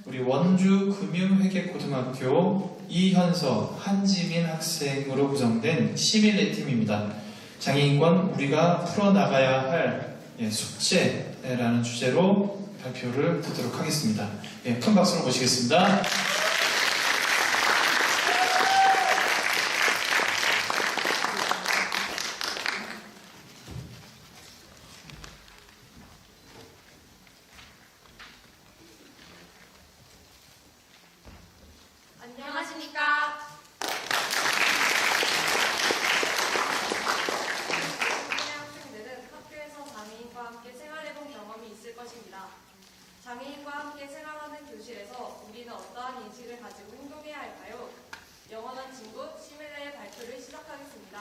우리 원주 금융회계고등학교 이현서, 한지민 학생으로 구성된 시민의 팀입니다. 장애인권 우리가 풀어나가야 할 숙제라는 주제로 발표를 듣도록 하겠습니다. 큰 박수로 모시겠습니다. 안녕하십니까. 학생들은 학교에서 장애인과 함께 생활해본 경험이 있을 것입니다. 장애인과 함께 생활하는 교실에서 우리는 어떠한 인식을 가지고 행동해야 할까요? 영원한 친구 시민의 발표를 시작하겠습니다.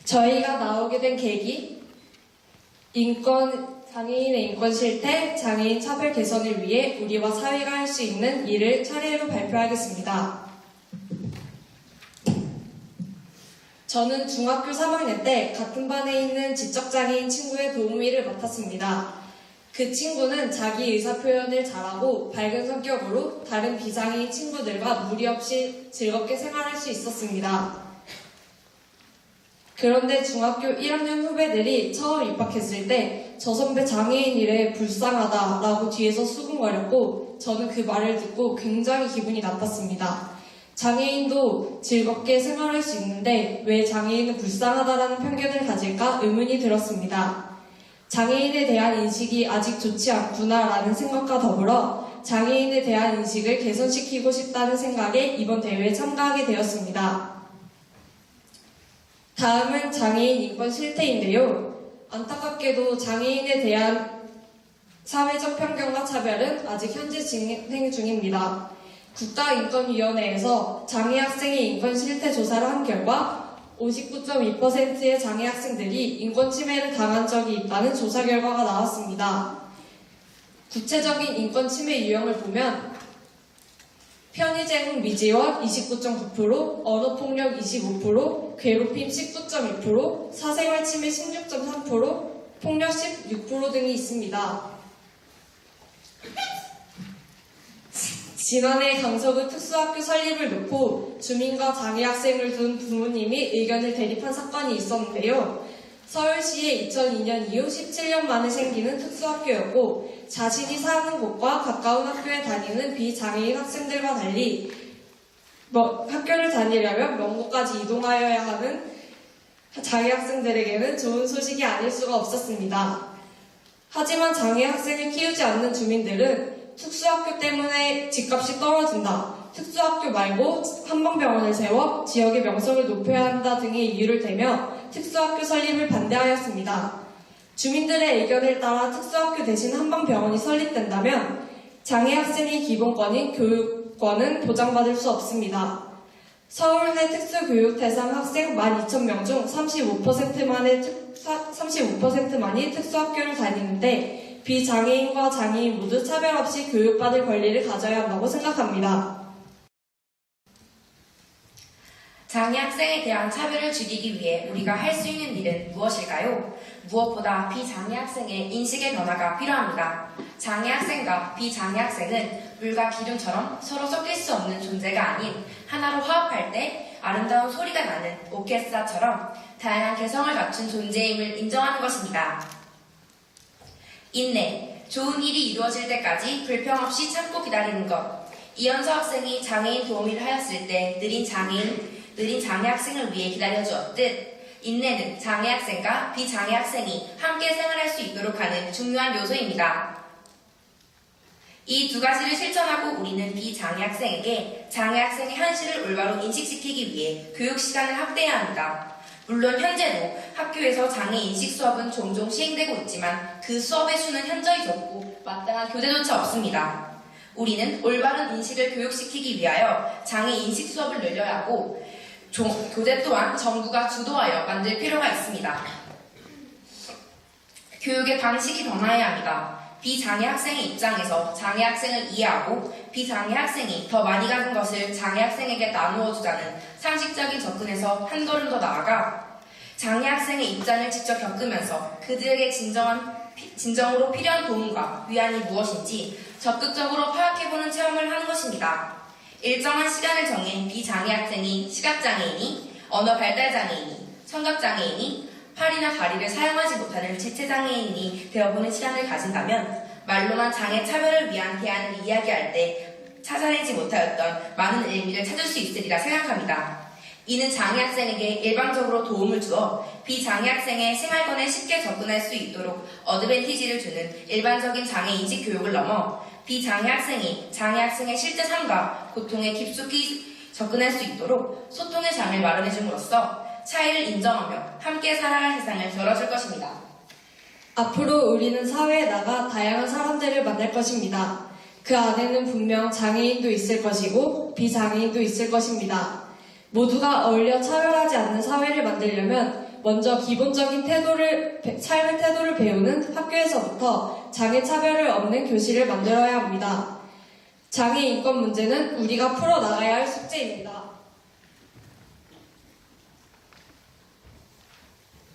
저희가 나오게 된 계기, 장애인의 인권 실태, 장애인 차별 개선을 위해 우리와 사회가 할 수 있는 일을 차례로 발표하겠습니다. 저는 중학교 3학년 때 같은 반에 있는 지적장애인 친구의 도우미를 맡았습니다. 그 친구는 자기 의사표현을 잘하고 밝은 성격으로 다른 비장애인 친구들과 무리 없이 즐겁게 생활할 수 있었습니다. 그런데 중학교 1학년 후배들이 처음 입학했을 때 저 선배 장애인이래 불쌍하다 라고 뒤에서 수근거렸고 저는 그 말을 듣고 굉장히 기분이 나빴습니다. 장애인도 즐겁게 생활할 수 있는데 왜 장애인은 불쌍하다라는 편견을 가질까 의문이 들었습니다. 장애인에 대한 인식이 아직 좋지 않구나라는 생각과 더불어 장애인에 대한 인식을 개선시키고 싶다는 생각에 이번 대회에 참가하게 되었습니다. 다음은 장애인 인권 실태인데요. 안타깝게도 장애인에 대한 사회적 편견과 차별은 아직 현재 진행 중입니다. 국가인권위원회에서 장애 학생의 인권 실태 조사를 한 결과 59.2%의 장애 학생들이 인권 침해를 당한 적이 있다는 조사 결과가 나왔습니다. 구체적인 인권 침해 유형을 보면 편의제공 미지원 29.9%, 언어폭력 25%, 괴롭힘 19.2%, 사생활 침해 16.3%, 폭력 16% 등이 있습니다. 지난해 강서구 특수학교 설립을 놓고 주민과 장애 학생을 둔 부모님이 의견을 대립한 사건이 있었는데요. 서울시에 2002년 이후 17년 만에 생기는 특수학교였고 자신이 사는 곳과 가까운 학교에 다니는 비장애인 학생들과 달리 학교를 다니려면 먼 곳까지 이동하여야 하는 장애 학생들에게는 좋은 소식이 아닐 수가 없었습니다. 하지만 장애 학생을 키우지 않는 주민들은 특수학교 때문에 집값이 떨어진다, 특수학교 말고 한방병원을 세워 지역의 명성을 높여야 한다 등의 이유를 대며 특수학교 설립을 반대하였습니다. 주민들의 의견을 따라 특수학교 대신 한방병원이 설립된다면 장애 학생의 기본권인 교육권은 보장받을 수 없습니다. 서울대 특수교육 대상 학생 12,000명 중 35%만이 특수학교를 다니는데 비장애인과 장애인 모두 차별 없이 교육받을 권리를 가져야 한다고 생각합니다. 장애 학생에 대한 차별을 줄이기 위해 우리가 할 수 있는 일은 무엇일까요? 무엇보다 비장애 학생의 인식의 변화가 필요합니다. 장애 학생과 비장애 학생은 물과 기름처럼 서로 섞일 수 없는 존재가 아닌 하나로 화합할 때 아름다운 소리가 나는 오케스트라처럼 다양한 개성을 갖춘 존재임을 인정하는 것입니다. 인내, 좋은 일이 이루어질 때까지 불평 없이 참고 기다리는 것. 이현서 학생이 장애인 도우미를 하였을 때 느린 장애 학생을 위해 기다려주었듯 인내는 장애 학생과 비장애 학생이 함께 생활할 수 있도록 하는 중요한 요소입니다. 이 두 가지를 실천하고 우리는 비장애 학생에게 장애 학생의 현실을 올바로 인식시키기 위해 교육 시간을 확대해야 합니다. 물론 현재도 학교에서 장애 인식 수업은 종종 시행되고 있지만 그 수업의 수는 현저히 적고 마땅한 교재조차 없습니다. 우리는 올바른 인식을 교육시키기 위하여 장애 인식 수업을 늘려야 하고 교재 또한 정부가 주도하여 만들 필요가 있습니다. 교육의 방식이 변화해야 합니다. 비장애 학생의 입장에서 장애 학생을 이해하고 비장애 학생이 더 많이 가진 것을 장애 학생에게 나누어 주자는 상식적인 접근에서 한 걸음 더 나아가 장애 학생의 입장을 직접 겪으면서 그들에게 진정으로 필요한 도움과 위안이 무엇인지 적극적으로 파악해보는 체험을 하는 것입니다. 일정한 시간을 정해 비장애 학생이 시각장애인이, 언어발달장애인이, 청각장애인이, 팔이나 다리를 사용하지 못하는 지체장애인이 되어보는 시간을 가진다면 말로만 장애 차별을 위한 대안을 이야기할 때 찾아내지 못하였던 많은 의미를 찾을 수 있으리라 생각합니다. 이는 장애 학생에게 일방적으로 도움을 주어 비장애 학생의 생활권에 쉽게 접근할 수 있도록 어드밴티지를 주는 일반적인 장애인식 교육을 넘어 비장애 학생이 장애 학생의 실제 삶과 고통에 깊숙이 접근할 수 있도록 소통의 장을 마련해 줌으로써 차이를 인정하며 함께 살아갈 세상을 열어줄 것입니다. 앞으로 우리는 사회에 나가 다양한 사람들을 만날 것입니다. 그 안에는 분명 장애인도 있을 것이고 비장애인도 있을 것입니다. 모두가 어울려 차별하지 않는 사회를 만들려면 먼저 기본적인 삶의 태도를 배우는 학교에서부터 장애 차별을 없는 교실을 만들어야 합니다. 장애 인권 문제는 우리가 풀어나가야 할 숙제입니다.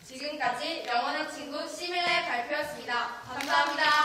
지금까지 영원한 친구 시밀라의 발표였습니다. 감사합니다.